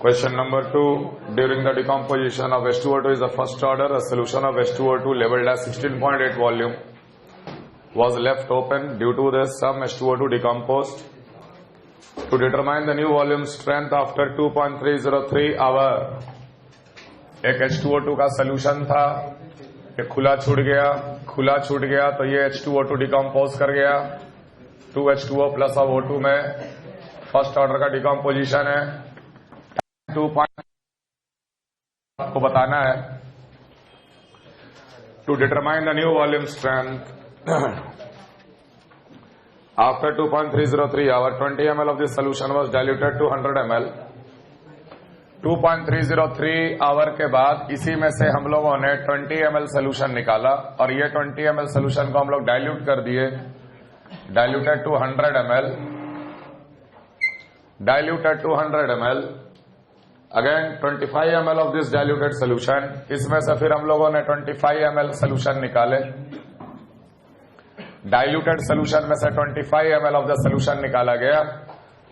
Question number 2. During the decomposition of H2O2 is the first order, a solution of H2O2 labeled as 16.8 volume was left open. Due to this, some H2O2 decomposed. To determine the new volume strength after 2.303 hour, एक H2O2 का solution था, ये खुला छूट गया तो ये H2O2 decompose कर गया 2H2O प्लस ऑफ O2 में फर्स्ट ऑर्डर का डिकम्पोजिशन है। 2 आपको बताना है to determine the new volume strength after 2.303 hour 20 ml of this solution was diluted to 100 ml। 2.303 our के बाद इसी में से हम लोगों ने 20 ml सोल्यूशन निकाला और ये 20 ml सोल्यूशन को हम लोग डाइल्यूट कर दिए, diluted to 100 ml, diluted to 100 ml। Again 25 ml of this diluted solution, इसमें से फिर हम लोगों ने 25 ml सोल्यूशन निकाले, डाइल्यूटेड सोल्यूशन में से 25 ml ऑफ द सोल्यूशन निकाला गया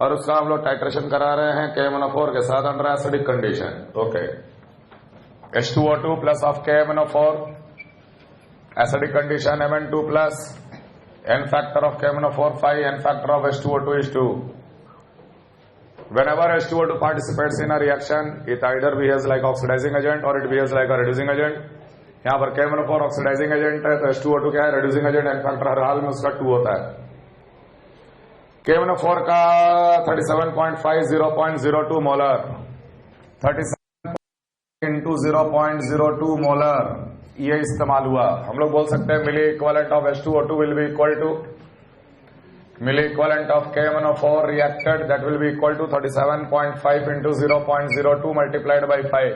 और उसका हम लोग टाइट्रेशन करा रहे हैं KMnO4 के साथ under acidic condition. Okay, H2O2 plus of KMnO4, acidic condition Mn2 plus, n factor of KMnO4 5, n factor of H2O2 is 2। Whenever H2O2 participates in a reaction, it either behaves like oxidizing agent or it behaves like a reducing agent। यहाँ पर KMnO4 oxidising agent है तो H2O2 क्या है, reducing agent, n factor हर हाल में उसका 2 होता है। KMnO4 का 37.5 0.02 मोलर, 37 into 0.02 मोलर ये इस्तेमाल हुआ। हम लोग बोल सकते हैं milli equivalent of H2O2 will be equal to milli equivalent of KMnO4 reacted that will be equal to 37.5 into 0.02 multiplied by 5,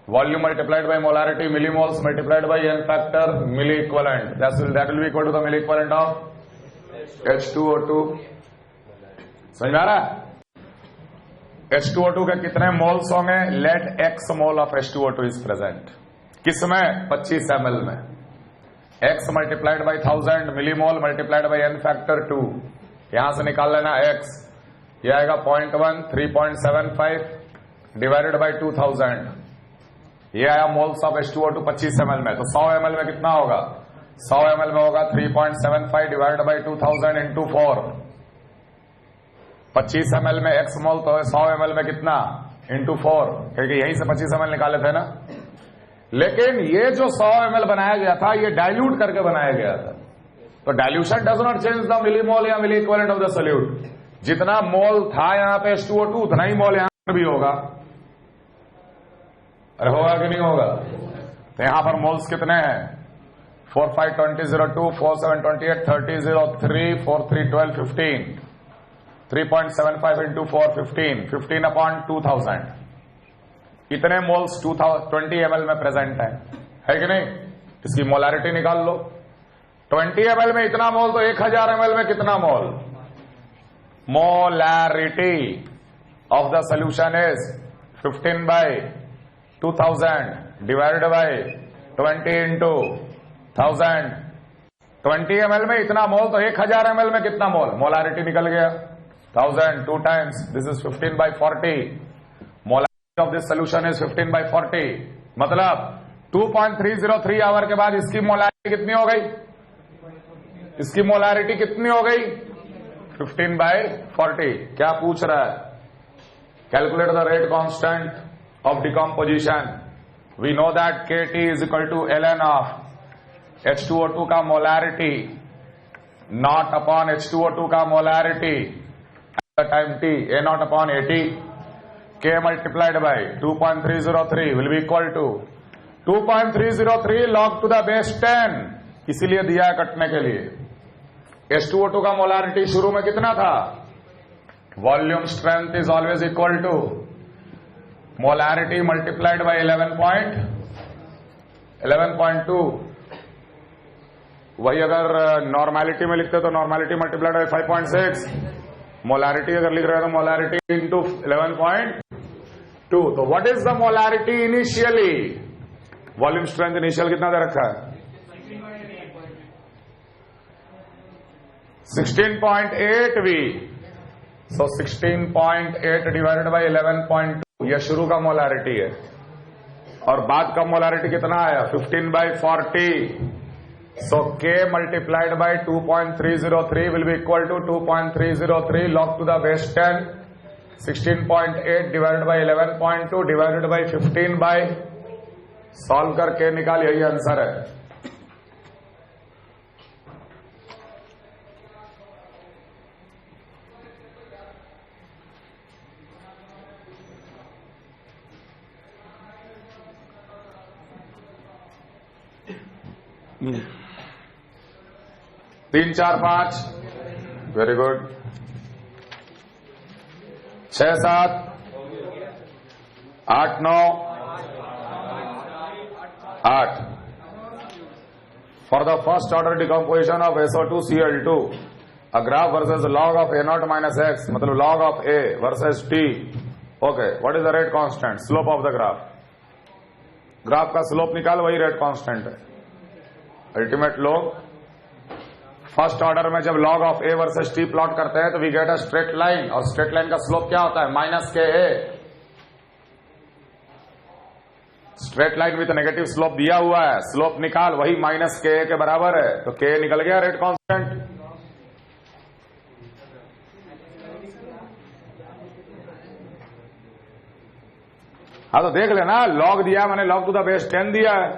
volume multiplied by molarity millimoles multiplied by n factor milli equivalent, that will be equal to the milli equivalent of H2O2। समझ में आ रहा है? H2O2 के कितने moles होंगे? Let x mole of H2O2 is present, किसमें? 25 ml में। x multiplied by 1000 millimole multiplied by n factor 2, यहां से निकाल लेना x, यह आएगा 0.1 3.75 डिवाइडेड बाई 2000, ये आया मोल्स ऑफ H2O2 25 ml में। तो 100 ml में कितना होगा? 100 ml में होगा 3.75 डिवाइडेड बाई 2000 इंटू 4। 25 ml में x मोल तो 100 ml में कितना? इंटू 4, क्योंकि यहीं से 25 ml निकाले थे ना। लेकिन ये जो 100 ml बनाया गया था ये डाइल्यूट करके बनाया गया था, तो dilution does not change the millimole या मिली इक्विवेलेंट ऑफ द सोल्यूट। जितना मोल था यहाँ पे H2O2 उतना ही मोल यहाँ पर भी होगा। अरे होगा कि नहीं होगा? तो यहां पर मोल्स कितने हैं? 4 5 20 02 4 7 28 30 03 4 3 12 15, 3.75 into 4 15, 15 upon 2000, इतने मोल्स 20 ml में प्रेजेंट है कि नहीं? इसकी मोलारिटी निकाल लो। 20 ml में इतना मोल तो 1000 ml में कितना mole? Molarity of the solution is 15 by 2000 divided by 20 into 1000। 20 ml में इतना मोल तो 1000 ml में कितना मोल? मोलारिटी निकल गया 1000, 2 times, this is 15 by 40, molarity of this solution is 15 by 40, मतलब 2.303 आवर के बाद इसकी मोलारिटी कितनी हो गई? इसकी मोलारिटी कितनी हो गई? 15 by 40। क्या पूछ रहा है? Calculate the rate constant of decomposition। we know that Kt is equal to ln of H2O2 का molarity not upon H2O2 का molarity at the time t, A not upon AT, K multiplied by 2.303 will be equal to 2.303 log to the base 10, इसीलिए दिया है कटने के लिए। H2O2 का molarity शुरू में कितना था? volume strength is always equal to molarity multiplied by 11.2। वही अगर नॉर्मेलिटी में लिखते तो नॉर्मेलिटी मल्टीप्लाइड बाई 5.6, मोलारिटी अगर लिख रहे हो तो मोलारिटी इंटू 11.2। तो what is the molarity initially? Volume strength initial कितना दे रखा है? 16.8 V। So 16.8 divided by 11.2 यह शुरू का मोलारिटी है और बाद का मोलारिटी कितना आया 15/40. So K multiplied by 2.303 will be equal to 2.303 log to the base 10, 16.8 divided by 11.2 divided by 15 by, solve करके निकाल, यही आंसर है. तीन चार पांच, very good. 6 7 8 9 8. For the first order decomposition of SO2Cl2, a graph versus log of A0 minus x, मतलब log of A versus T. Okay, what is the rate constant? Slope of the graph. Graph का slope निकाल, वही rate constant है. Ultimate log. First order में जब log of A versus T plot करते हैं तो we get a straight line, और स्ट्रेट लाइन का स्लोप क्या होता है? -KA. Straight line with negative slope दिया हुआ है, स्लोप निकाल, वही -KA के बराबर है. तो K निकल गया रेट कांस्टेंट. हाँ तो देख लेना, लॉग दिया मैंने, लॉग टू द बेस 10 दिया है,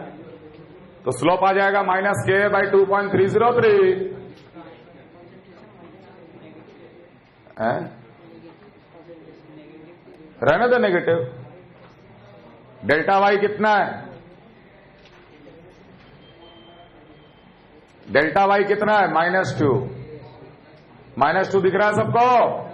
तो स्लोप आ जाएगा -KA/2.303. रहने दो नेगेटिव. डेल्टा वाई कितना है? डेल्टा वाई कितना है? -2. -2 दिख रहा है सबको?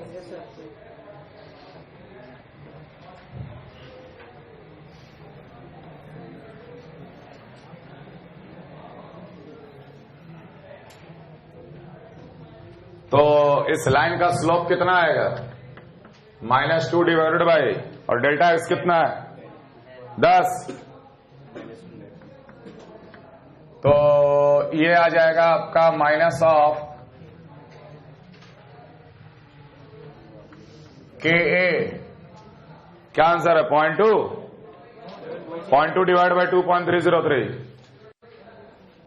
तो इस लाइन का स्लोप कितना आएगा? -2 डिवाइडेड बाई, और डेल्टा एक्स कितना है? 10. तो ये आ जाएगा आपका माइनस ऑफ KA. क्या आंसर है? 0.2. 0.2 डिवाइड बाई 2.303.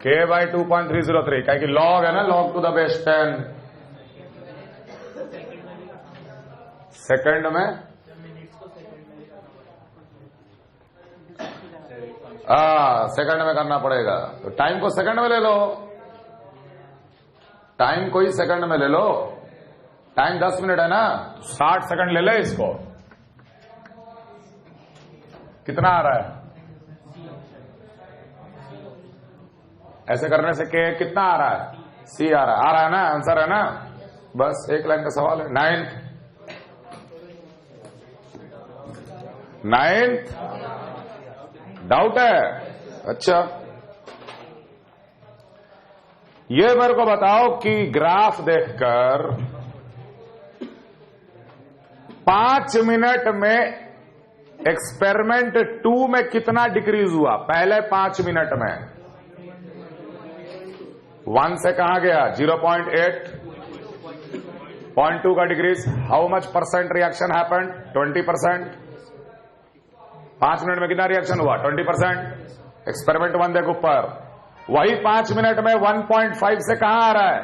K/2.303, क्या कि लॉग है ना, log to the base 10. Second में सेकंड में करना पड़ेगा, तो टाइम को सेकंड में ले लो. टाइम को ही सेकंड में ले लो. टाइम 10 मिनट है ना, 60 सेकंड ले ले इसको. कितना आ रहा है? ऐसे करने से के कितना आ रहा है? C आ रहा है ना, आंसर है ना. बस एक लाइन का सवाल है. 9th डाउट है? अच्छा, ये मेरे को बताओ कि ग्राफ देखकर 5 मिनट में एक्सपेरिमेंट 2 में कितना डिक्रीज हुआ? पहले 5 मिनट में 1 से कहां गया? 0.8. 0.2 का decrease. How much percent reaction happened? 20%. 5 minute में कितना रिएक्शन हुआ? 20%. एक्सपेरिमेंट 1 देखो ऊपर. वही 5 मिनट में 1.5 से कहां आ रहा है?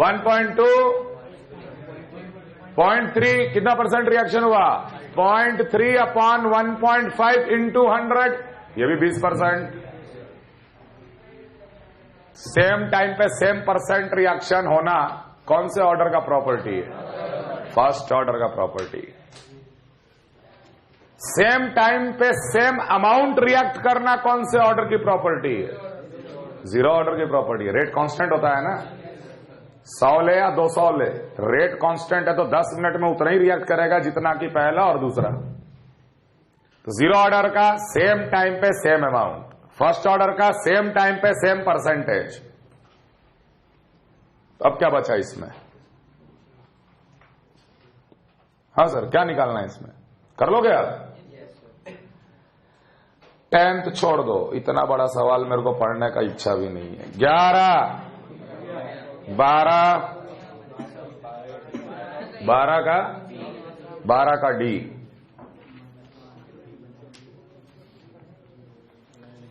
1.2. 0.3. कितना परसेंट रिएक्शन हुआ? 0.3 अपॉन 1.5 इंटू 100, ये भी 20%. सेम टाइम पे सेम परसेंट रिएक्शन होना कौन से ऑर्डर का प्रॉपर्टी है? फर्स्ट ऑर्डर का प्रॉपर्टी. सेम टाइम पे सेम अमाउंट रिएक्ट करना कौन से ऑर्डर की प्रॉपर्टी है? 0 ऑर्डर की प्रॉपर्टी है. रेट कांस्टेंट होता है ना, 100 ले या 200 ले, रेट कांस्टेंट है तो 10 मिनट में उतना ही रिएक्ट करेगा जितना कि पहला और दूसरा. तो 0 ऑर्डर का सेम टाइम पे सेम अमाउंट, फर्स्ट ऑर्डर का सेम टाइम पे सेम परसेंटेज. अब क्या बचा इसमें? हाँ सर, क्या निकालना है इसमें? कर लोगे आप? 10th छोड़ दो, इतना बड़ा सवाल मेरे को पढ़ने का इच्छा भी नहीं है. 11 12 का D.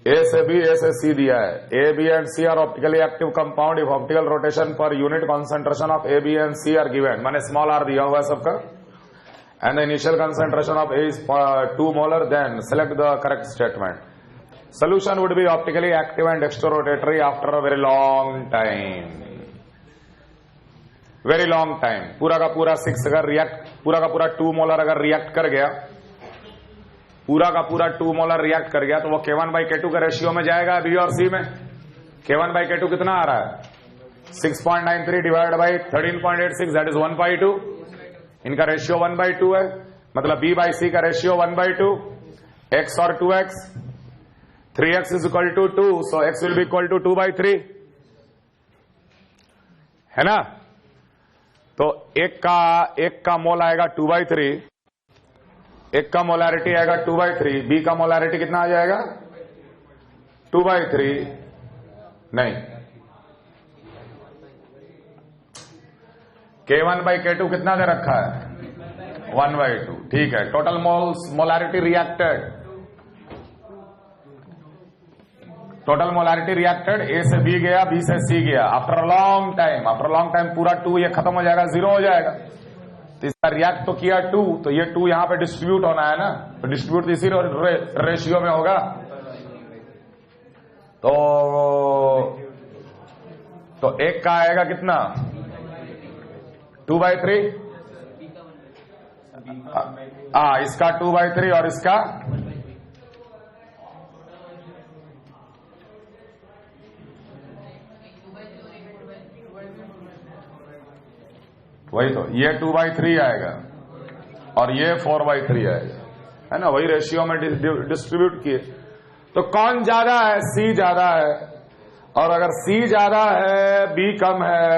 ए से बी, ए से सी दिया है. A, B and C are optically active compound if optical rotation per unit concentration of A, B and C are given. माने स्मॉल आर दिया हुआ है सबका. And the initial concentration of A is 2 molar. Then select the correct statement. Solution would be optically active and dextrorotatory after a very long time. Very long time. पूरा का पूरा 6 अगर react, पूरा का पूरा 2 मोलर अगर रिएक्ट कर गया, पूरा का पूरा 2 मोलर रिएक्ट कर गया, तो वो K1/K2 के रेशियो में जाएगा बी और सी में. K1/K2 कितना आ रहा है? 6.93 डिवाइड बाई 13.86, दैट इज 1/2. इनका रेशियो 1/2 है, मतलब बी बाई सी का रेशियो 1/2. x और 2x, 3x is equal to 2, so x will be equal to 2/3, है ना. तो एक का मोल आएगा 2/3, एक का मोलारिटी आएगा 2/3. बी का मोलारिटी कितना आ जाएगा? 2/3 नहीं, K1/K2 कितना दे रखा है? 1/2. ठीक है. Total moles, molarity reacted, total molarity reacted. A से बी गया, बी से सी गया. आफ्टर अ लॉन्ग टाइम पूरा 2 ये खत्म हो जाएगा, 0 हो जाएगा. तो इसका रिएक्ट तो किया 2, तो ये 2 यहां पे डिस्ट्रीब्यूट होना है ना, तो डिस्ट्रीब्यूट इसी रेशियो में होगा. तो एक का आएगा कितना? 2/3. इसका 2/3 और इसका वही, तो ये 2/3 आएगा और ये 4/3 आएगा, है ना. वही रेशियो में डिस्ट्रीब्यूट किए. तो कौन ज्यादा है? सी ज्यादा है. और अगर सी ज्यादा है, बी कम है,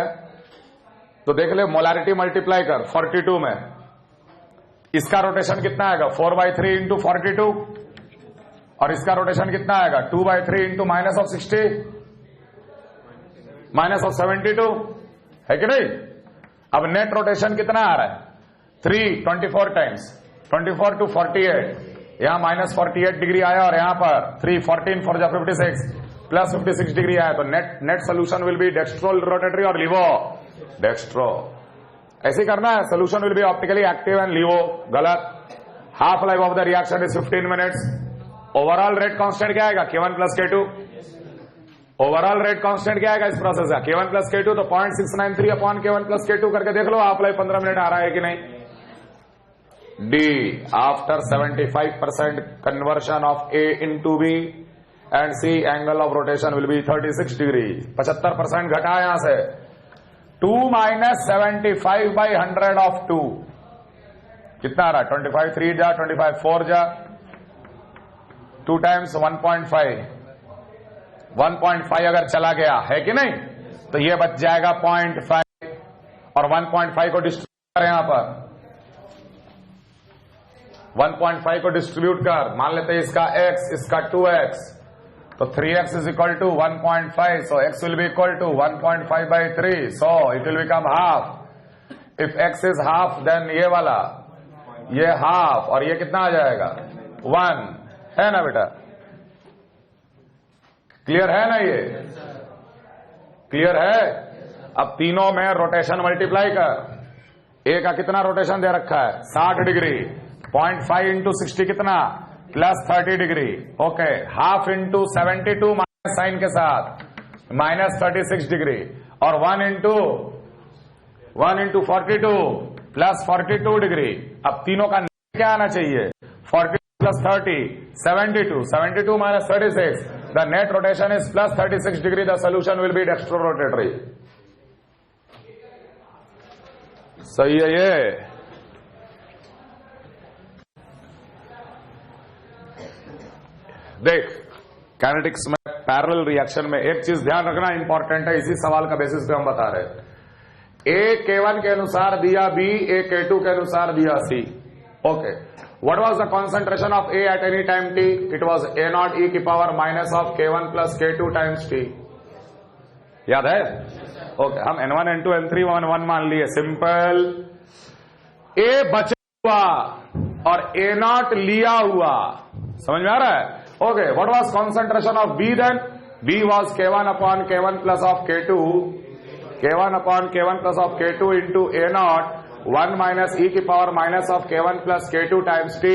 तो देख ले मोलारिटी मल्टीप्लाई कर 42 में. इसका रोटेशन कितना आएगा? 4/3 इंटू 42. और इसका रोटेशन कितना आएगा? 2/3 इंटू -60 -72, है कि नहीं. अब नेट रोटेशन कितना आ रहा है? 3, 24 टाइम्स, 24 to 48. यहां -48 डिग्री आया और यहां पर 3, 14 4 जा 56 प्लस 56 डिग्री आया. तो net solution will be dextrorotatory और लिवो डेक्स्ट्रो. ऐसे करना है. Solution will be optically active and levo. गलत. Half life of the reaction is 15 minutes. Overall rate constant क्या आएगा? K1+K2. ओवरऑल रेट कांस्टेंट क्या आएगा इस प्रोसेस का? K1+K2. तो 0.693 अपॉन K1+K2 करके देख लो हाफ लाइफ 15 मिनट आ रहा है कि नहीं. D. After 75% conversion of A into B and C, angle of rotation will be 36 degree. 75% घटा यहां से. 2 - 75/100 ऑफ 2 कितना आ रहा है? 25 3 जा, 25 4 जा, 2 टाइम्स 1.5. 1.5 अगर चला गया है कि नहीं, तो ये बच जाएगा 0.5. और 1.5 को डिस्ट्रीब्यूट कर, यहां पर 1.5 को डिस्ट्रीब्यूट कर. मान लेते हैं इसका x, इसका 2x, तो 3x is equal to 1.5. so x will be equal to 1.5/3. so it will become half. if x is half, then ये वाला ये हाफ और ये कितना आ जाएगा? 1. है ना बेटा? क्लियर है ना? ये क्लियर है. अब तीनों में रोटेशन मल्टीप्लाई कर. ए का कितना रोटेशन दे रखा है? 60 डिग्री. 0.5 इंटू 60 कितना? +30 degree. Okay. Half into 72 minus sign के साथ -36 डिग्री. और 1 इंटू 42 +42 डिग्री. अब तीनों का क्या आना चाहिए? 40 + 30 72. 72 - 36. The net rotation is +36 degree. The solution will be dextrorotatory. सही है ये. देख, काइनेटिक्स में पैरेलल रिएक्शन में एक चीज ध्यान रखना इंपॉर्टेंट है. इसी सवाल का बेसिस पे हम बता रहे हैं. ए K1 के अनुसार दिया B, A K2 के अनुसार दिया C. Okay. What was the concentration of A at any time t? It was A0 e की power minus of K1 + K2 times t. याद है? ओके. हम N1 N2 N3 1 मान लिए. सिंपल. A बचा हुआ और A0 लिया हुआ. समझ में आ रहा है? Okay, what was concentration of B then? B was K1 upon K1 plus of K2, K1 upon K1 plus of K2 into A naught, 1 minus e की power minus of K1 plus K2 times T.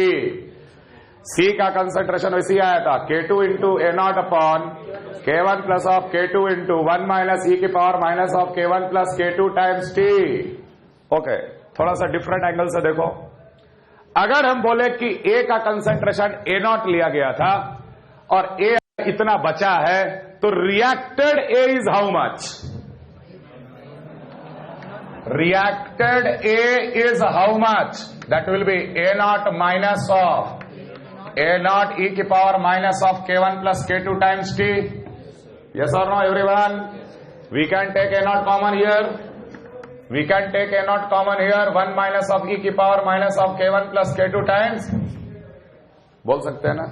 C का concentration वैसे ही आया था, K2 into A naught upon K1 plus of K2 into 1 minus e की power minus of K1 plus K2 times T. Okay, थोड़ा सा different angle से देखो. अगर हम बोले कि A का कंसंट्रेशन A naught लिया गया था और A इतना बचा है, तो reacted A is how much? Reacted A is how much? That will be A naught minus of A naught e की power minus of K1 plus K2 times T. Yes or no everyone? We can take A naught common here. We can take A naught common here. 1 minus of e की power minus of K1 plus K2 times. बोल सकते हैं ना?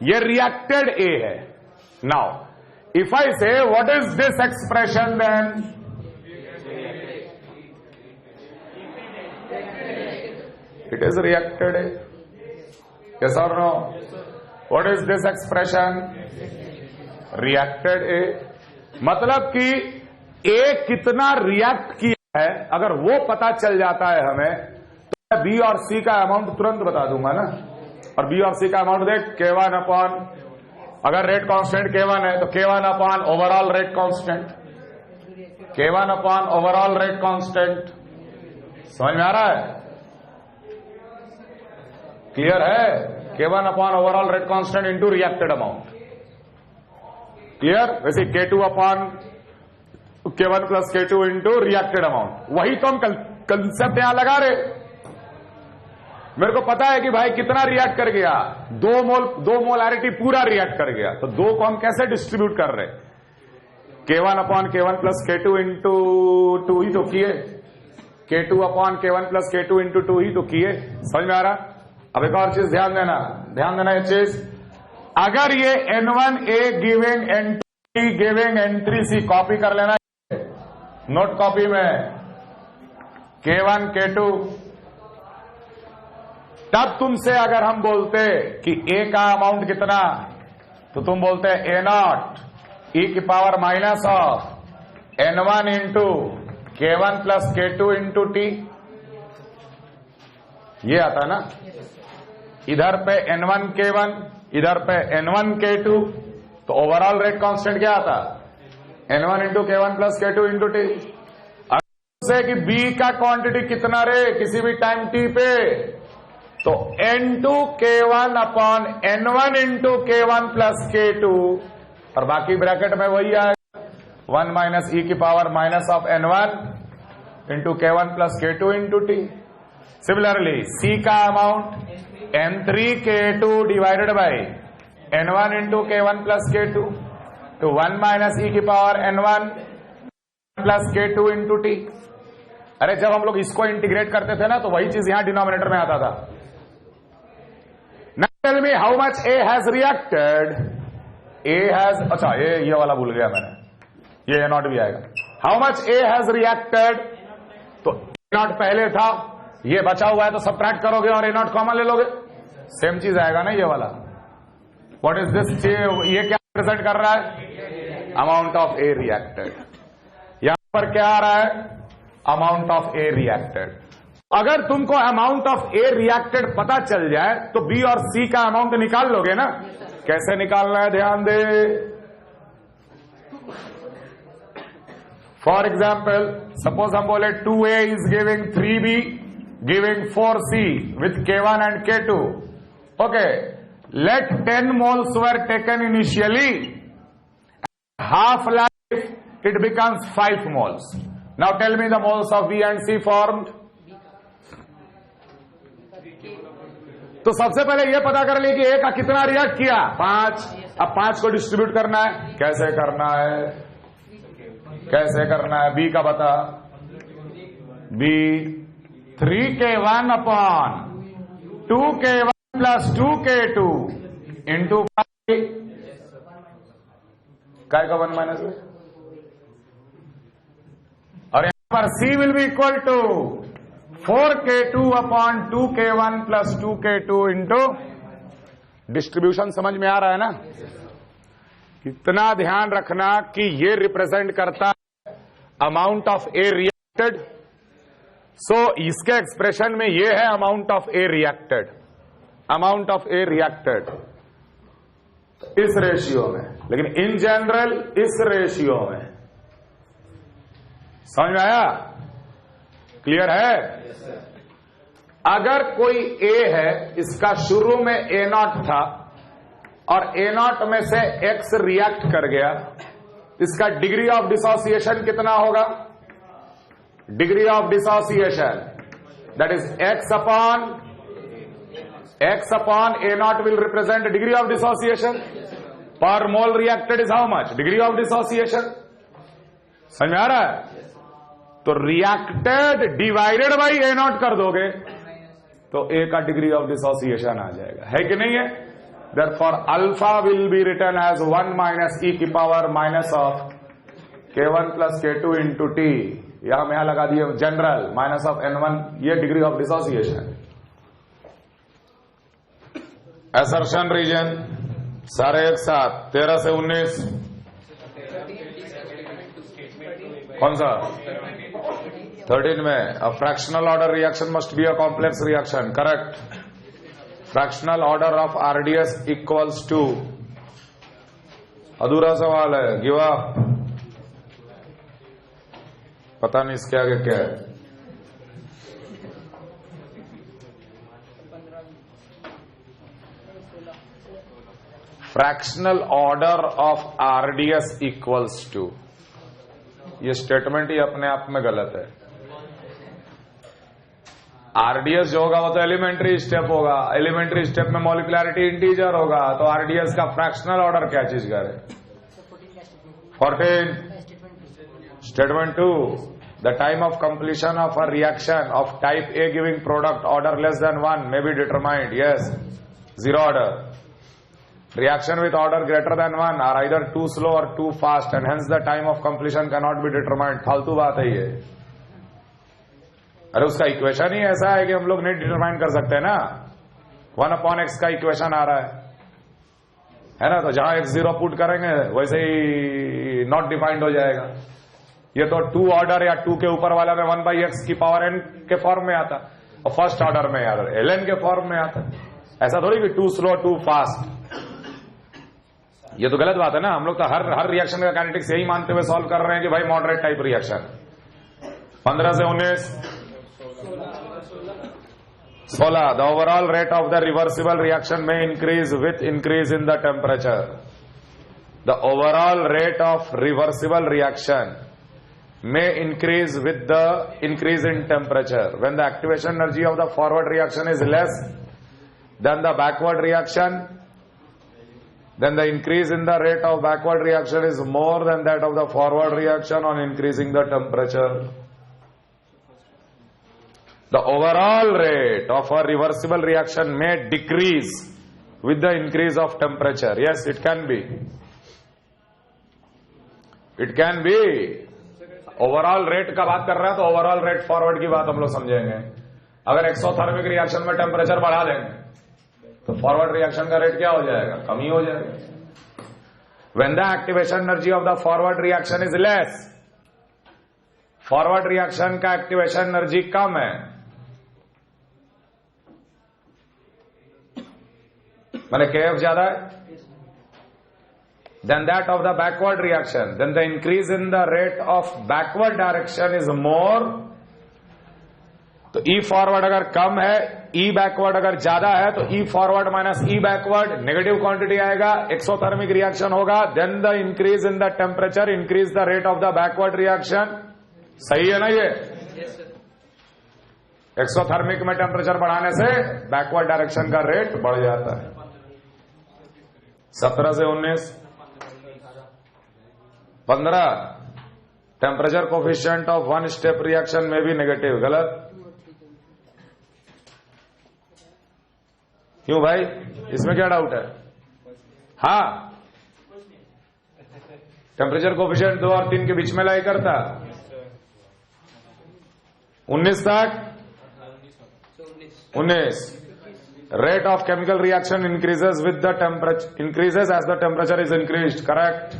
ये reacted A है. Now, if I say what is this expression then? It is reacted A. Yes or no? What is this expression? Reacted A. मतलब कि A कितना react किया है, अगर वो पता चल जाता है हमें, तो मैं B और C का अमाउंट तुरंत बता दूंगा ना. और B और C का अमाउंट देख, K1 अपॉन, अगर रेट कांस्टेंट K1 है तो K1 upon overall rate constant, K1 upon overall rate constant. समझ में आ रहा है? क्लियर है? K1 upon overall rate constant into reacted amount. Clear? वैसे K2 upon K1 plus K2 into reacted amount. वही तो हम कंसेप्ट यहां लगा रहे. मेरे को पता है कि भाई कितना रिएक्ट कर गया, 2 मोलारिटी पूरा रिएक्ट कर गया, तो 2 को हम कैसे डिस्ट्रीब्यूट कर रहे? K1 upon K1 plus K2 into 2 ही तो किए, K2 upon K1 plus K2 into 2 ही तो किए. समझ में आ रहा? अब एक और चीज ध्यान देना ये चीज, अगर ये N1A giving N2 giving N3 C copy कर लेना नोट कॉपी में, K1 K2, तब तुमसे अगर हम बोलते कि A का अमाउंट कितना, तो तुम बोलते A naught e की power minus of N1 into K1 plus K2 into T. ये आता ना, इधर पे N1 K1, इधर पे N1 K2, तो ओवरऑल रेट कांस्टेंट क्या आता? N1 into K1 plus K2 into T. से कि B का क्वांटिटी कितना रे किसी भी टाइम T पे, तो N2 K1 upon N1 into K1 plus K2, और बाकी ब्रैकेट में वही आएगा 1 माइनस e की power minus of N1 into K1 plus K2 into T. Similarly C का amount N3 K2 divided by N1 into K1 plus K2, तो 1 minus e की power N1 plus K2 into T. अरे जब हम लोग इसको integrate करते थे ना, तो वही चीज यहां डिनोमिनेटर में आता था. Now tell me how much A has reacted. A has, अच्छा ये वाला भूल गया मैंने, ये A naught भी आएगा. How much A has reacted? तो A naught पहले था, ये बचा हुआ है तो सबट्रैक्ट करोगे और A naught कॉमन ले लोगे, सेम चीज आएगा ना ये वाला. What is this? ये क्या रिप्रेजेंट कर रहा है? Amount of A reacted. यहां पर क्या आ रहा है? Amount of A reacted. अगर तुमको अमाउंट ऑफ A reacted पता चल जाए तो B और C का अमाउंट निकाल लोगे ना. कैसे निकालना है ध्यान दे. फॉर एग्जाम्पल, सपोज हम बोले 2A is giving 3B giving 4C with K1 and K2. Okay, let 10 moles were taken initially. Half life it becomes 5 moles. Now tell me the moles of B and C formed. तो सबसे पहले यह पता कर ली कि A का कितना react किया, 5. अब 5 को डिस्ट्रीब्यूट करना है. कैसे करना है? कैसे करना है? B का बता. B 3K1 upon 2K1 plus 2K2 into 5 काय का 1 माइनस में, और यहां पर C will be equal to 4K2 upon 2K1 plus 2K2 into distribution समझ में आ रहा है ना? इतना ध्यान रखना कि ये रिप्रेजेंट करता है अमाउंट ऑफ ए रिएक्टेड। सो इसके एक्सप्रेशन में ये है amount of A reacted, amount of A reacted इस रेशियो में, लेकिन इन जनरल इस रेशियो में। समझ में आया? क्लियर है? अगर कोई ए है, इसका शुरू में ए नॉट था और ए नॉट में से एक्स रिएक्ट कर गया, इसका डिग्री ऑफ डिसोसिएशन कितना होगा? Degree of dissociation that is x upon A not will represent degree of dissociation. Per mole reacted is how much? Degree of dissociation. समझ में आ रहा है? तो reacted divided by A not कर दोगे तो ए का डिग्री ऑफ डिसोसिएशन आ जाएगा, है कि नहीं है? Therefore, alpha will be written as 1 minus e की power minus of k1 plus k2 into t। यहां में यहां लगा दिए जनरल माइनस ऑफ n1, ये degree of dissociation. Assertion reason सारे एक साथ 13 से 19 कौन सा? 13 में a fractional order reaction must be a complex reaction. Correct. Fractional order of RDS equals to, अधूरा सवाल है, गिव अप। पता नहीं इसके आगे क्या है। Fractional order of RDS equals to, ये स्टेटमेंट ही अपने आप में गलत है। आरडीएस जो होगा वो तो एलिमेंट्री स्टेप होगा, एलिमेंट्री स्टेप में मॉलिक्युलरिटी इंटीजर होगा, तो आरडीएस का फ्रैक्शनल ऑर्डर क्या चीज करे? 14 statement 2, the time of completion of a reaction of type A giving product order less than 1 may be determined. Yes, 0 order. Reaction with order greater than 1 are either too slow or too fast and hence the time of completion cannot be determined। फालतू बात है ये। अरे उसका equation ही ऐसा है कि हम लोग नहीं डिटरमाइन कर सकते ना। 1/x का इक्वेशन आ रहा है ना? तो जहां x0 पुट करेंगे वैसे ही नॉट डिफाइंड हो जाएगा। ये तो 2 ऑर्डर या 2 के ऊपर वाला में 1/x की पावर n के फॉर्म में आता, और फर्स्ट ऑर्डर में यार ln के फॉर्म में आता। ऐसा थोड़ी कि टू स्लो टू फास्ट। ये तो गलत बात है ना। हम लोग तो हर रिएक्शन का काइनेटिक्स यही मानते हुए सॉल्व कर रहे हैं कि भाई मॉडरेट टाइप रिएक्शन। 15 से 19 16, the overall rate of the reversible reaction में increase with increase in the temperature. The overall rate of reversible reaction may increase with the increase in temperature when the activation energy of the forward reaction is less than the backward reaction, then the increase in the rate of backward reaction is more than that of the forward reaction on increasing the temperature. The overall rate of a reversible reaction may decrease with the increase of temperature. Yes, it can be. It can be. Overall rate का बात कर रहे हैं तो overall rate forward की बात हम लोग समझेंगे। अगर एक्सोथर्मिक रिएक्शन में टेम्परेचर बढ़ा देंगे तो फॉरवर्ड रिएक्शन का रेट क्या हो जाएगा? कम ही हो जाएगा। When the activation energy of the forward reaction is less, forward reaction का एक्टिवेशन एनर्जी कम है, माने KF ज्यादा है than that of the backward reaction, then the increase in the rate of backward direction is more। तो E forward अगर कम है, E backward अगर ज्यादा है, तो E forward minus E backward negative quantity आएगा, एक्सोथर्मिक रिएक्शन होगा, then the increase in the temperature increase the rate of the backward reaction। सही है ना ये? एक्सोथर्मिक में टेम्परेचर बढ़ाने से बैकवर्ड डायरेक्शन का रेट बढ़ जाता है। 17 से 19 15, temperature coefficient of one step reaction में भी नेगेटिव। गलत। क्यों भाई, इसमें क्या डाउट है? हाँ, टेम्परेचर कोफिशिएंट 2 और 3 के बीच में लाई करता। 19 तक 19 Rate of chemical reaction increases with the temperature, increases as the temperature is increased. Correct?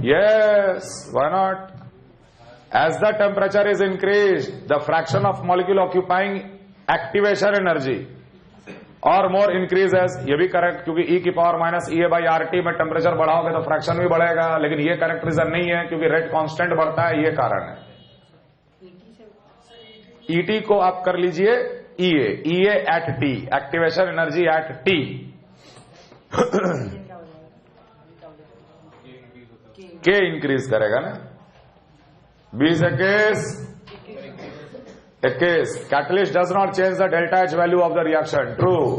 Yes. Why not? As the temperature is increased, the fraction of molecule occupying activation energy और मोर increases, ये भी correct, क्योंकि ई की power minus E A by R T में temperature बढ़ाओगे तो fraction भी बढ़ेगा, लेकिन ये करेक्ट रीजन नहीं है क्योंकि रेट कांस्टेंट बढ़ता है, ये कारण है। ईटी को आप कर लीजिए EA at T, activation energy at T. के इंक्रीज करेगा ना। 20 21 catalyst does not change the delta H value of the reaction. True.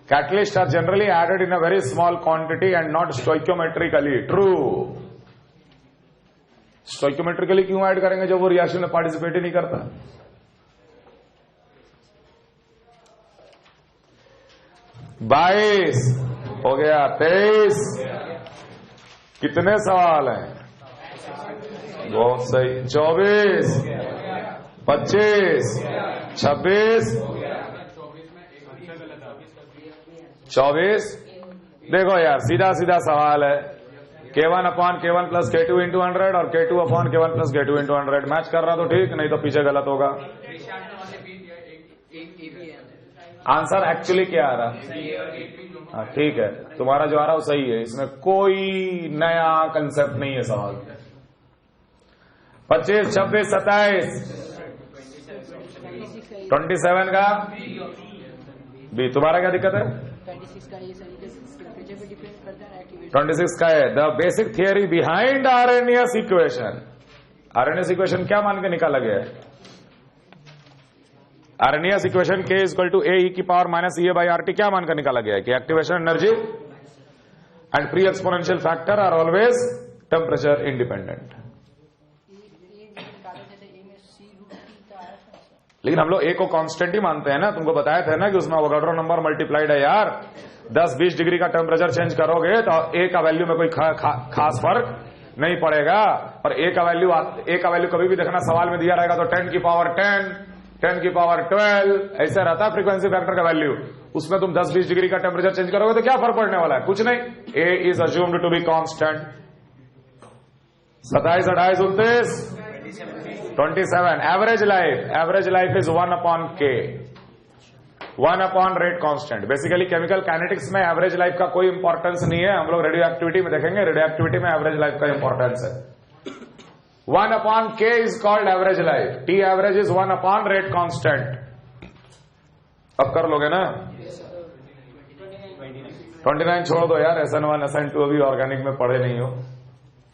Catalysts are generally added in a very small quantity and not stoichiometrically. True. Stoichiometrically क्यों add करेंगे जब वो reaction में participate ही नहीं करता? 22 हो गया। 23 कितने सवाल हैं? बहुत सही। 24 25 26 24 देखो यार, सीधा सीधा सवाल है। K1 upon K1 plus K2 into 100 और K2 upon K1 plus K2 into 100 match कर रहा तो ठीक, नहीं तो पीछे गलत होगा। आंसर एक्चुअली क्या आ रहा? हाँ ठीक है, तुम्हारा जो आ रहा है वो सही है, इसमें कोई नया कंसेप्ट नहीं है सवाल। 25 26 27 27 का बी। तुम्हारा क्या दिक्कत है? 26 का है। The basic theory behind Arrhenius equation. Arrhenius equation क्या मान के निकाला गया है? Arrhenius equation K equal to A की power minus E by R T क्या मान कर निकाला गया है कि activation energy and free exponential factor are always temperature independent. लेकिन हम लोग ए को कांस्टेंट ही मानते हैं ना, तुमको बताया था ना कि उसमें वोगाड्रो नंबर मल्टीप्लाइड है यार। 10-20 डिग्री का टेम्परेचर चेंज करोगे तो ए का वैल्यू में कोई खास फर्क नहीं पड़ेगा। और ए का वैल्यू कभी भी देखना सवाल में दिया रहेगा तो 10 की पावर 10, 10 की पावर 12 ऐसा रहता है फ्रीक्वेंसी फैक्टर का वैल्यू। उसमें तुम 10-20 डिग्री का टेम्परेचर चेंज करोगे तो क्या फर्क पड़ने वाला है? कुछ नहीं। A is assumed to be constant. 27 28 29 27 average life is 1 upon K, 1 upon rate constant. Basically chemical kinetics में एवरेज लाइफ का कोई इंपॉर्टेंस नहीं है, हम लोग रेडियो एक्टिविटी में देखेंगे। रेडियो एक्टिविटी में एवरेज लाइफ का इंपॉर्टेंस है। 1 upon K is called average life. T average is 1 upon rate constant. अब कर लोगे ना? 29 छोड़ दो यार, SN1 SN2 अभी ऑर्गेनिक में पढ़े नहीं हो,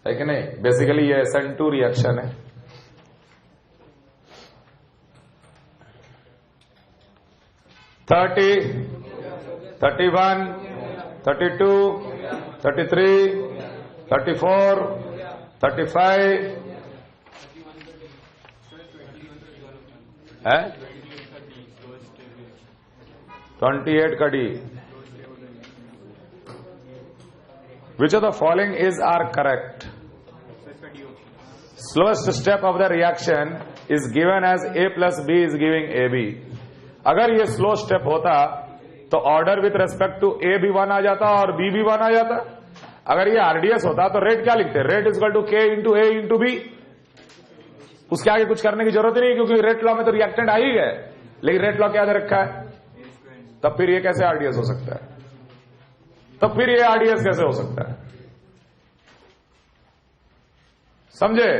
है कि नहीं? बेसिकली ये SN2 रिएक्शन है। 30 31 32 33 34 35 है 28 का D. Which of the following are correct? Slowest step of the reaction is given as A plus B is giving AB. अगर ये स्लो स्टेप होता तो ऑर्डर विथ रेस्पेक्ट टू ए भी 1 आ जाता और बी भी 1 आ जाता। अगर ये आरडीएस होता तो रेट क्या लिखते? Rate is equal to K into A into B. उसके आगे कुछ करने की जरूरत ही नहीं, क्योंकि रेट लॉ में तो रिएक्टेंट आ ही गए। लेकिन रेट लॉ क्या दे रखा है? तब फिर ये कैसे आरडीएस हो सकता है? तब फिर ये आरडीएस कैसे हो सकता है? समझे?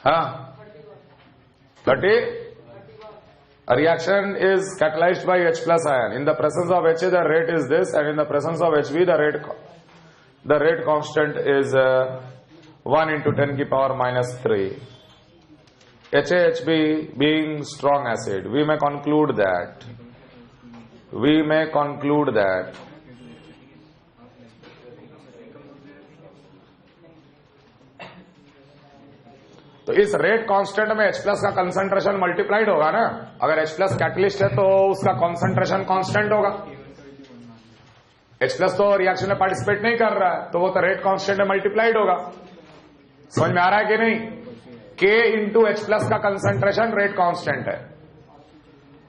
हाँ 30 a reaction is catalyzed by H plus ion. In the presence of H, the rate is this, and in the presence of HB, the rate constant is 1 into 10 की power minus 3. HAHB being strong acid, we may conclude that तो इस rate constant में H plus का concentration multiplied होगा ना। अगर H plus catalyst है तो उसका कंसंट्रेशन कांस्टेंट होगा। H प्लस तो रिएक्शन में पार्टिसिपेट नहीं कर रहा है, तो वो तो रेट कांस्टेंट में मल्टीप्लाइड होगा। समझ में आ रहा है कि नहीं? K इंटू H प्लस का कंसंट्रेशन रेट कांस्टेंट है।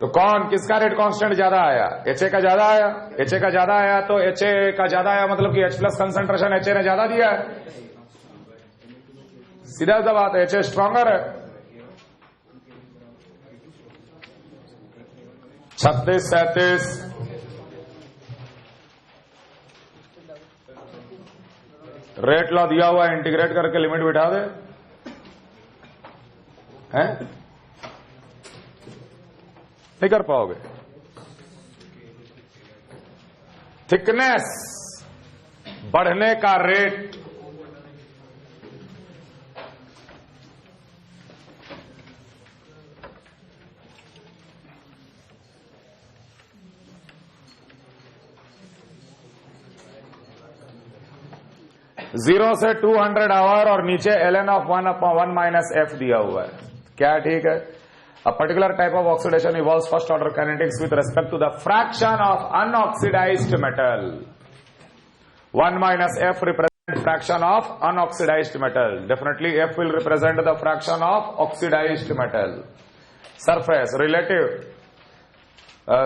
तो कौन किसका रेट कांस्टेंट ज्यादा आया? HA का ज्यादा आया। HA का ज्यादा आया तो HA का ज्यादा आया मतलब कि H प्लस कंसंट्रेशन HA ने ज्यादा दिया है। सीधा सा बात है, HA स्ट्रॉन्गर है। 36 37 रेट लॉ दिया हुआ है, इंटीग्रेट करके लिमिट बिठा दे हैं, नहीं कर पाओगे। थिकनेस बढ़ने का रेट जीरो से 200 आवर और नीचे ln ऑफ 1/1 माइनस एफ दिया हुआ है। क्या ठीक है? A particular type of oxidation involves first order kinetics with respect to the fraction of unoxidized metal. 1 minus F represents fraction of unoxidized metal. Definitely F will represent the fraction of oxidized metal. Surface relative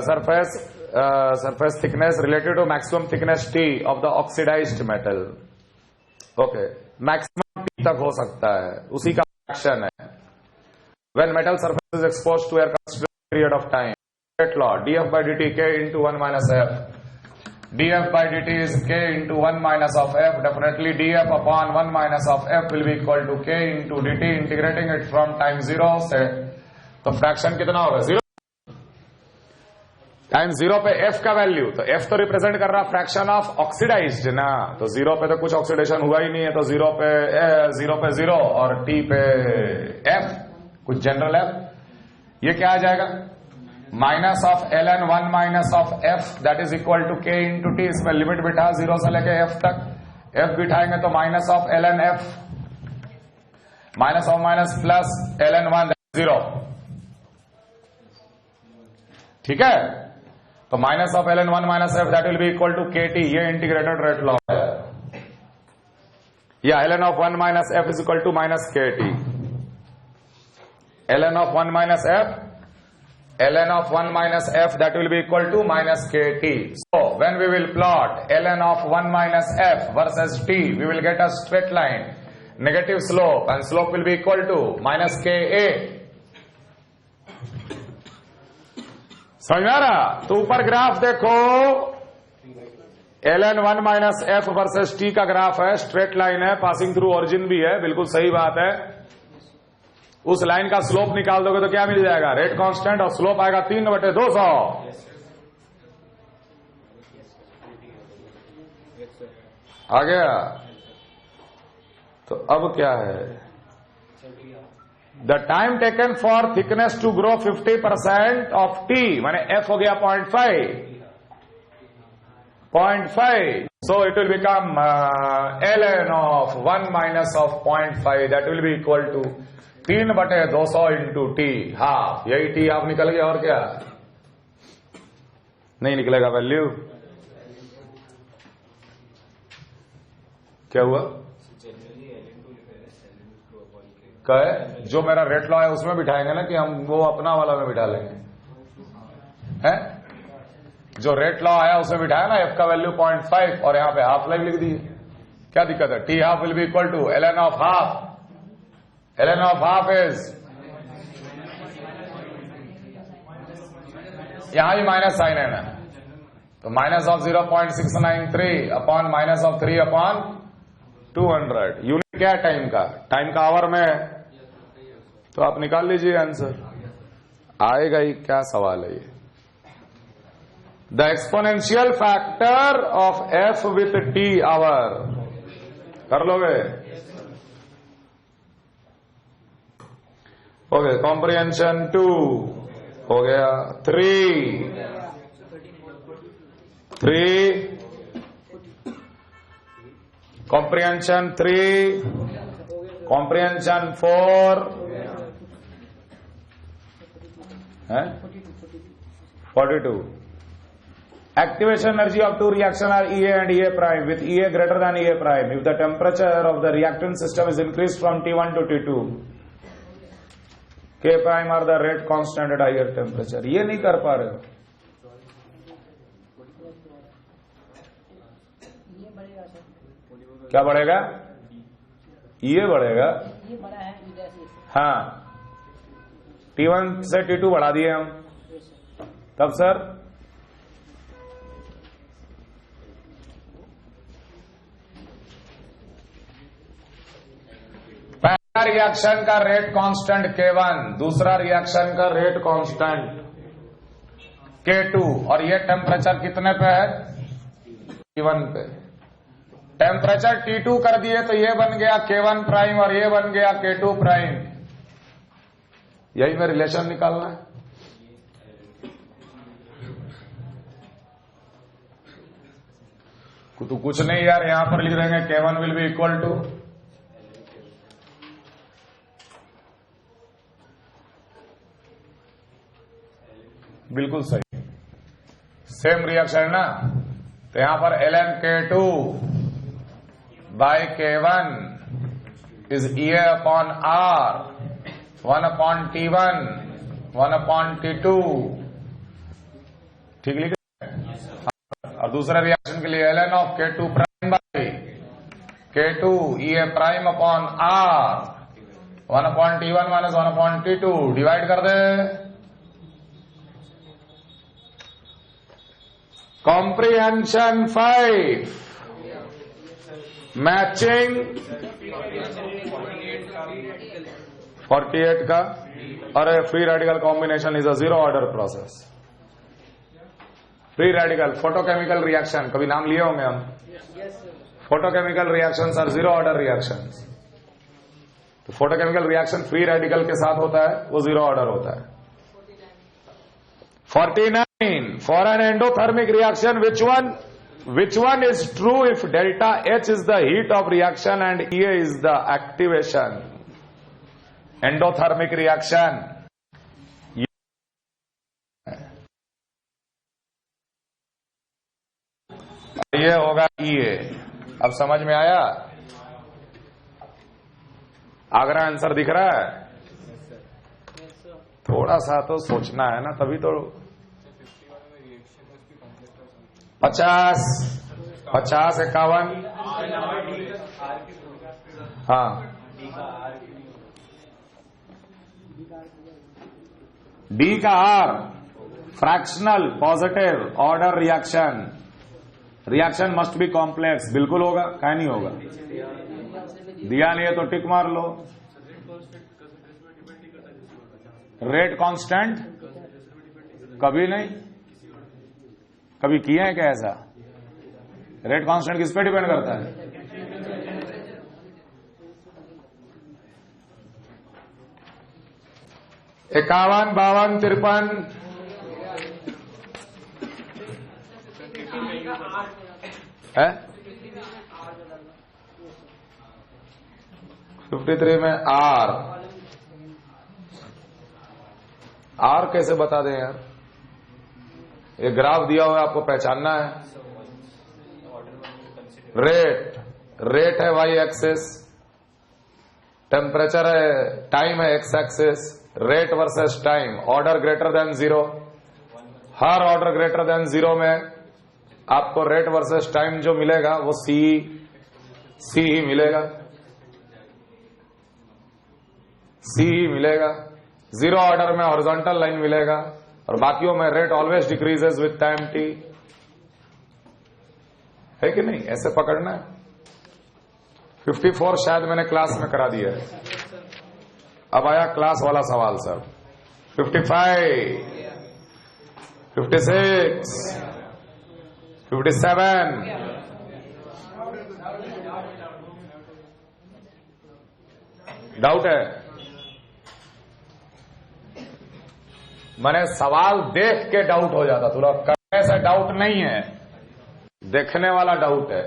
surface thickness relative to maximum thickness T of the oxidized metal. Okay, maximum T तक हो सकता है, उसी का fraction है। When metal surface is exposed to air considerable period of time, rate law dF by dt K into 1 minus F. dF by dt is K into 1 minus of F. Definitely dF upon 1 minus of F will be equal to K into dt. Integrating it from time 0 से तो fraction कितना होगा? 0 time 0 पे F का value, तो F तो represent कर रहा फ्रैक्शन ऑफ ऑक्सीडाइज्ड ना, तो 0 पे तो कुछ ऑक्सीडेशन हुआ ही नहीं है, तो 0 पे 0 और T पे F कुछ जनरल है। ये क्या आ जाएगा? Minus of ln 1 minus of f that is equal to k into T. इसमें लिमिट बिठा 0 से लेके f तक, f बिठाएंगे तो minus of ln f minus of minus plus ln 1 0। ठीक है, तो minus of ln 1 minus f that will be equal to kt। ये इंटीग्रेटेड रेट लॉ है, या ln of 1 minus f is equal to minus kt। ln of 1 minus f, ln of 1 minus f that will be equal to minus kt. So when we will plot ln of 1 minus f versus t, we will get a straight line, negative slope, and slope will be equal to minus ka. समझ में आ रहा? तो ऊपर graph देखो, ln 1 minus f versus t का graph है, straight line है, पासिंग थ्रू ओरिजिन भी है, बिल्कुल सही बात है। उस लाइन का स्लोप निकाल दोगे तो क्या मिल जाएगा? रेट कांस्टेंट, और स्लोप आएगा 3/200। आ गया? तो अब क्या है? The time taken for thickness to grow 50% of T, माने एफ हो गया 0.5, so it will become ln of 1 minus of 0.5 that will be equal to 3/200 into T half. यही टी हाफ निकल गया, और क्या नहीं निकलेगा वैल्यू? क्या हुआ? कहे जो मेरा रेट लॉ है उसमें बिठाएंगे ना, कि हम वो अपना वाला में बिठा लेंगे? हैं? जो रेट लॉ आया उसमें बिठाया ना, एफ का वैल्यू 0.5 और यहां पे हाफ लाइफ लिख दी। क्या दिक्कत है? T half will be equal to ln of half. ln of half is, यहां भी माइनस साइन है ना, तो minus of 0.693 upon minus of 3/200। Unit क्या है टाइम का? टाइम का आवर में, तो आप निकाल लीजिए आंसर, आएगा ही। क्या सवाल है ये? The exponential factor of f with t hour, कर लोगे? हो गया। कॉम्प्रिहेंशन 2 हो गया, 3 कॉम्प्रिहेंशन 3, कॉम्प्रिहेंशन 4 है 42। Activation energy of two reaction are EA and EA prime, with EA greater than EA prime if the temperature of the reactant system is increased from T1 to T2. K prime are the rate constant at higher temperature. ये नहीं कर पा रहे हो। क्या बढ़ेगा? ये बढ़ेगा। हाँ, T1 से T2 बढ़ा दिए हम, तब सर पहला रिएक्शन का रेट कांस्टेंट K1, दूसरा रिएक्शन का रेट कांस्टेंट K2, और ये टेम्परेचर कितने पे है? T1 पे। टेम्परेचर T2 कर दिए तो ये बन गया K1 प्राइम और ये बन गया K2 प्राइम। यही में रिलेशन निकालना है। तो कुछ नहीं यार, यहां पर लिख देंगे K1 will be equal to बिल्कुल सही, सेम रिएक्शन है ना। तो यहां पर ln K2 by K1 is EA upon R, 1 upon T1, 1 upon T2। ठीक लिख रहे हैं। और दूसरा रिएक्शन के लिए ln of K2 prime by K2 EA prime upon R, 1 upon T1 minus 1 upon T2, divide कर दे। कॉम्प्रिहेंशन 5, मैचिंग 48 का, और free radical combination is a zero order process. Free radical photochemical reaction, कभी नाम लिए होंगे हम। Photochemical reactions are zero order reactions. तो फोटोकेमिकल रिएक्शन फ्री रेडिकल के साथ होता है, वो जीरो ऑर्डर होता है। 49, for an endothermic reaction, which one is true if delta H is the heat of reaction and EA is the activation? Endothermic reaction, ये होगा EA। अब समझ में आया? आगरा आंसर दिख रहा है? थोड़ा सा तो सोचना है ना, तभी तो 50, 51, हाँ, डी का are fractional positive order reaction, reaction must be complex, बिल्कुल होगा, क्या नहीं होगा? दिया नहीं है तो टिक मार लो। रेट कांस्टेंट कभी नहीं, कभी किए हैं क्या ऐसा? रेट कांस्टेंट किस पे डिपेंड करता है? इक्यावन, 52, 53 है। 53 में आर कैसे बता दें यार? ये ग्राफ दिया हुआ है, आपको पहचानना है। रेट है वाई एक्सिस, टेम्परेचर है, टाइम है x axis. Rate versus time, order greater than 0। हर ऑर्डर ग्रेटर देन 0 में आपको रेट वर्सेस टाइम जो मिलेगा वो सी ही मिलेगा, सी ही मिलेगा। 0 ऑर्डर में हॉरिजॉन्टल लाइन मिलेगा, और बाकियों में rate always decreases with time T, है कि नहीं? ऐसे पकड़ना है। 54 शायद मैंने क्लास में करा दिया है। अब आया क्लास वाला सवाल सर। 55, 56, 57, डाउट है? मैंने सवाल देख के डाउट हो जाता, थोड़ा करने से डाउट नहीं है, देखने वाला डाउट है।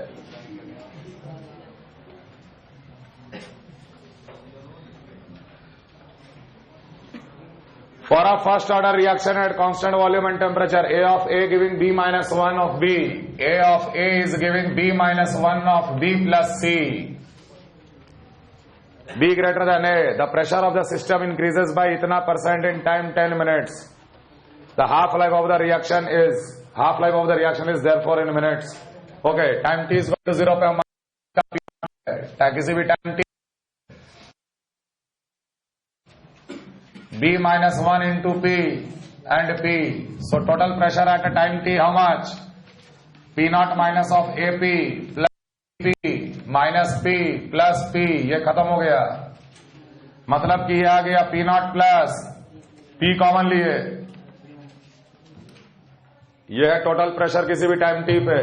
For a first order reaction at constant volume and temperature, A of A giving B minus 1 of B, A of A is giving B minus 1 of B plus C. B greater than A, the pressure of the system increases by इतना % in time 10 minutes. The half life of the reaction is therefore in minutes. Okay, time t is equal to 0 पे हम किसी भी time t B minus 1 into P and P. So total pressure at a time t how much? P naught minus of AP plus P minus P plus P. ये खत्म हो गया, मतलब कि ये आ गया P naught plus P common लिए। ये है टोटल प्रेशर किसी भी टाइम t पे।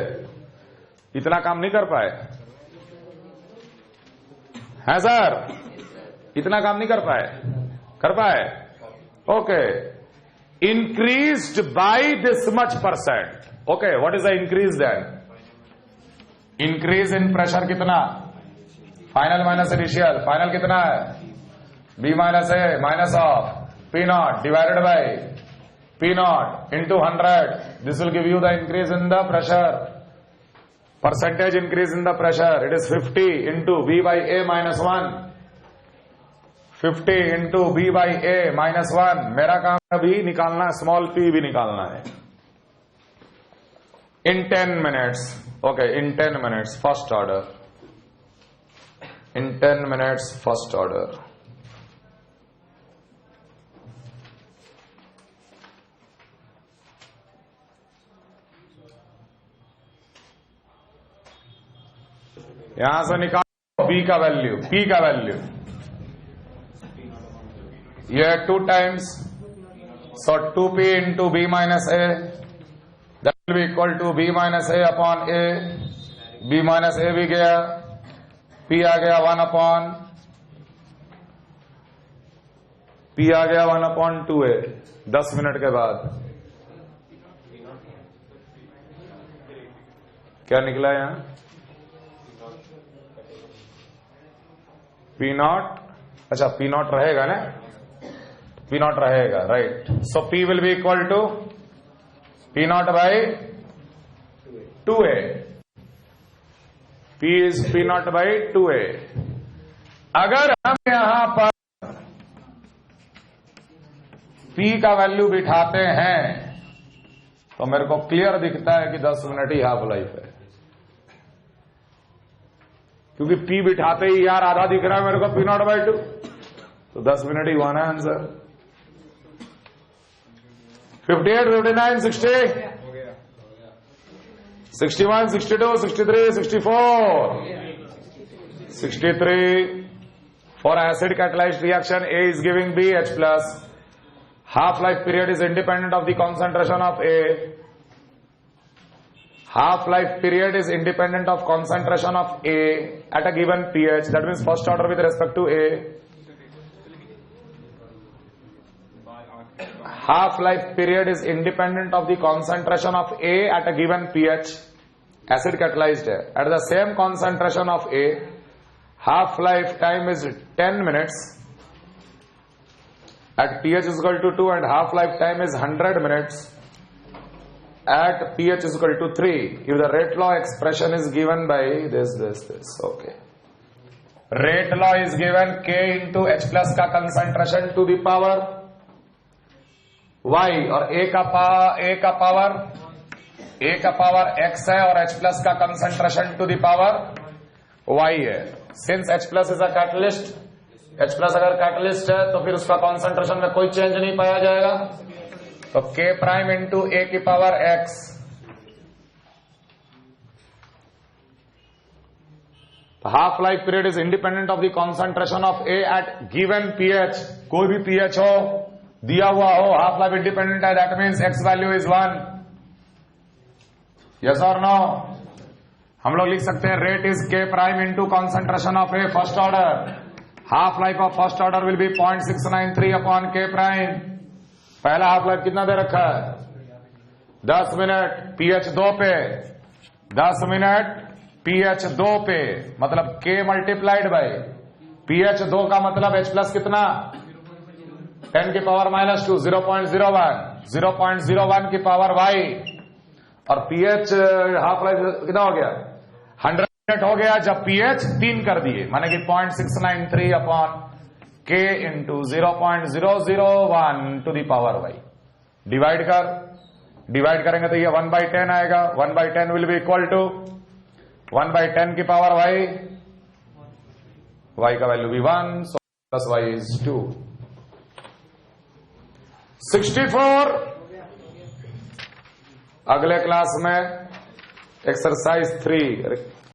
इतना काम नहीं कर पाए है सर, इतना काम नहीं कर पाए। Okay, increased by this much %. Okay, what is the increase then? Increase in pressure कितना? Final minus initial. Final कितना है? B minus A minus of P naught divided by P naught into 100. This will give you the increase in the pressure. Percentage increase in the pressure. It is 50 into B by A minus 1. 50 into B by A minus 1. मेरा काम भी निकालना है, small p भी निकालना है। In 10 minutes. Okay, in 10 minutes, first order. In 10 minutes, first order. यहां से निकालो B का वैल्यू, P का वैल्यू। यह 2 times, so 2P into B minus A, that will be equal to B minus A upon A. B minus A भी गया, P आ गया 1 upon P आ गया 1 upon 2A। 10 मिनट के बाद क्या निकला यहां? P naught, अच्छा P naught रहेगा ना, P naught रहेगा, right? So P will be equal to P naught by 2A. P is P naught by 2A. अगर हम यहां पर P का वैल्यू बिठाते हैं तो मेरे को क्लियर दिखता है कि 10 मिनट ही हाफ लाइफ है, क्योंकि P बिठाते ही यार आधा दिख रहा है मेरे को P naught by 2, तो 10 मिनट ही हुआ ना answer. 58, 59, 60, 61, 62, 63, 64, 63. For acid catalyzed reaction, A is giving B H plus. Half-life period is independent of the concentration of A. Half-life period is independent of concentration of A at a given pH. That means first order with respect to A. Half-life period is independent of the concentration of A at a given pH. Acid catalyzed है, at the same concentration of A. Half-life time is 10 minutes at pH is equal to 2, and half-life time is 100 minutes at pH is equal to 3. If the rate law expression is given by this. Okay. Rate law is given K into H plus का concentration to the power Y, और A का power X है और H plus का concentration to the power Y है। Since H plus is a catalyst, H plus अगर catalyst है तो फिर उसका कॉन्सेंट्रेशन में कोई चेंज नहीं पाया जाएगा, तो K प्राइम इंटू A की power X। Half life period is independent of the concentration of A at given pH। कोई भी pH हो, दिया हुआ हो, हाफ लाइफ इंडिपेंडेंट है, that means X value is 1। Yes और नो? हम लोग लिख सकते हैं rate is K prime into concentration of A first order. Half life of first order will be 0.693 upon K prime. पहला हाफ लाइफ कितना दे रखा है? 10 मिनट pH 2 पे, 10 मिनट pH 2 पे, मतलब K मल्टीप्लाइड बाय pH 2 का मतलब H प्लस कितना? 10 की पावर -2, 0.01, 0.01 की पावर Y, और pH हाफ लाइफ कितना हो गया? 100 हो गया जब पीएच 3 कर दिए, माने कि 0.693 upon K into 0.001 to the power Y. Divide करेंगे तो ये 1/10 आएगा। 1/10 विल बी इक्वल टू 1/10 की पावर वाई, वाई का वैल्यू भी 1, सो प्लस वाई इज 2। 64 अगले क्लास में एक्सरसाइज 3